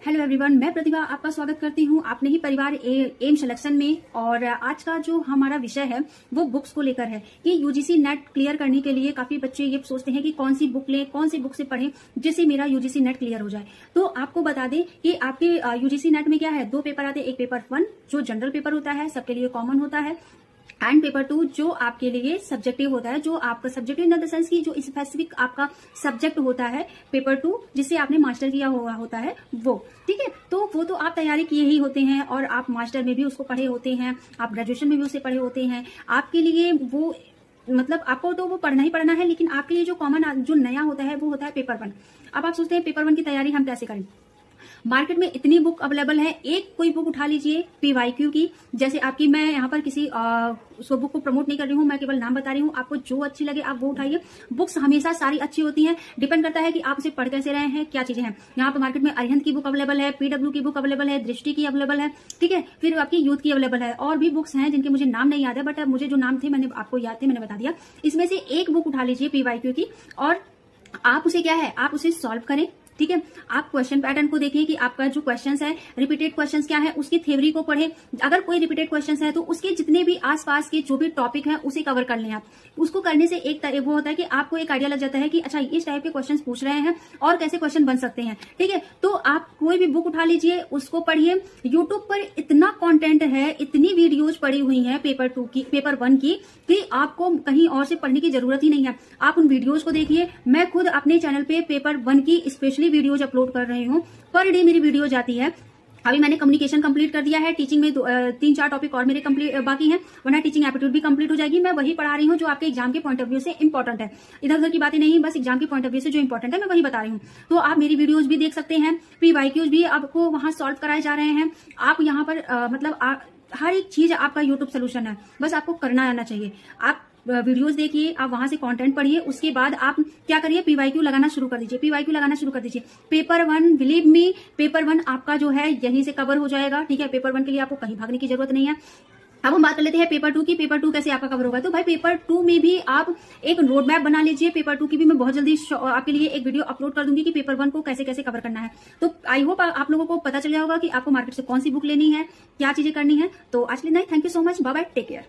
Hello everyone, मैं प्रतिभा आपका स्वागत करती हूँ आपने ही परिवार एम सिलेक्शन में। और आज का जो हमारा विषय है वो बुक्स को लेकर है कि यूजीसी नेट क्लियर करने के लिए काफी बच्चे ये सोचते हैं कि कौन सी बुक लें, कौन सी बुक से पढ़ें जिससे मेरा यूजीसी नेट क्लियर हो जाए। तो आपको बता दें कि आपके यूजीसी नेट में क्या है, दो पेपर आते हैं। एक पेपर 1 जो जनरल पेपर होता है, सबके लिए कॉमन होता है, एंड पेपर 2 जो आपके लिए सब्जेक्टिव होता है, जो आपका सब्जेक्टिव इन द सेंस की जो स्पेसिफिक आपका सब्जेक्ट होता है। पेपर 2 जिससे आपने मास्टर किया हुआ होता है वो, ठीक है। तो वो तो आप तैयारी किए ही होते हैं और आप मास्टर में भी उसको पढ़े होते हैं, आप ग्रेजुएशन में भी उसे पढ़े होते हैं। आपके लिए वो मतलब आपको तो वो पढ़ना ही पढ़ना है, लेकिन आपके लिए जो कॉमन जो नया होता है वो होता है पेपर 1। अब आप सोचते हैं पेपर 1 की तैयारी हम कैसे करें। मार्केट में इतनी बुक अवेलेबल है, एक कोई बुक उठा लीजिए पीवाईक्यू की, जैसे आपकी, मैं यहाँ पर किसी उसको बुक को प्रमोट नहीं कर रही हूँ, मैं केवल नाम बता रही हूँ। आपको जो अच्छी लगे आप वो उठाइए। बुक्स हमेशा सारी अच्छी होती हैं, डिपेंड करता है कि आप उसे पढ़ कैसे रहे हैं, क्या चीजें हैं। यहाँ पर मार्केट में अरिहंत की बुक अवेलेबल है, पीडब्ल्यू की बुक अवेलेबल है, दृष्टि की अवेलेबल है, ठीक है। फिर आपकी यूथ की अवेलेबल है, और भी बुक्स हैं जिनके मुझे नाम नहीं याद है, बट मुझे जो नाम थे मैंने आपको याद थे, मैंने बता दिया। इसमें से एक बुक उठा लीजिए पीवाईक्यू की, और आप उसे क्या है, आप उसे सॉल्व करें, ठीक है। आप क्वेश्चन पैटर्न को देखिए कि आपका जो क्वेश्चंस है, रिपीटेड क्वेश्चंस क्या है, उसकी थ्योरी को पढ़े। अगर कोई रिपीटेड क्वेश्चंस है तो उसके जितने भी आसपास के जो भी टॉपिक है उसे कवर कर लें आप। उसको करने से एक वो होता है कि आपको एक आइडिया लग जाता है कि अच्छा इस टाइप के क्वेश्चंस पूछ रहे हैं और कैसे क्वेश्चन बन सकते हैं, ठीक है। तो आप कोई भी बुक उठा लीजिए, उसको पढ़िए। यूट्यूब पर इतना कॉन्टेंट है, इतनी वीडियोज पड़ी हुई है पेपर 1 की कि आपको कहीं और से पढ़ने की जरूरत ही नहीं है। आप उन वीडियोज को देखिए। मैं खुद अपने चैनल पे पेपर 1 की स्पेशली वीडियोज अपलोड कर रही हूँ। पर डे मेरी वीडियो जाती है। अभी मैंने कम्युनिकेशन कंप्लीट कर दिया है, टीचिंग में 3-4 टॉपिक और मेरे कंप्लीट बाकी हैं, वरना टीचिंग एप्टीट्यूड भी कंप्लीट हो जाएगी। मैं वही पढ़ा रही हूँ जो आपके एग्जाम के पॉइंट ऑफ व्यू से इंपॉर्टेंट है। इधर उधर की बातें नहीं, बस एग्जाम के पॉइंट ऑफ व्यू से जो इंपॉर्टेंट है मैं वही बता रही हूँ। तो आप मेरी वीडियोज भी देख सकते हैं, पीवाईक्यूज भी आपको वहां सॉल्व कराए जा रहे हैं। आप यहाँ पर हर एक चीज आपका यूट्यूब सोल्यूशन है, बस आपको करना आना चाहिए। आप वीडियोस देखिए, आप वहां से कंटेंट पढ़िए, उसके बाद आप क्या करिए, पीवाईक्यू लगाना शुरू कर दीजिए। पीवाईक्यू लगाना शुरू कर दीजिए। पेपर 1, बिलीव मी, पेपर 1 आपका जो है यहीं से कवर हो जाएगा, ठीक है। पेपर 1 के लिए आपको कहीं भागने की जरूरत नहीं है। अब हम बात कर लेते हैं पेपर 2 की। पेपर 2 कैसे आपका कवर होगा। तो भाई पेपर 2 में भी आप एक रोड मैप बना लीजिए। पेपर 2 की भी मैं बहुत जल्दी आपके लिए एक वीडियो अपलोड कर दूंगी कि पेपर 1 को कैसे कैसे कवर करना है। तो आई होप आप लोगों को पता चल गया होगा कि आपको मार्केट से कौन सी बुक लेनी है, क्या चीजें करनी है। तो आज के लिए नहीं, thank you so much, bye bye, take care.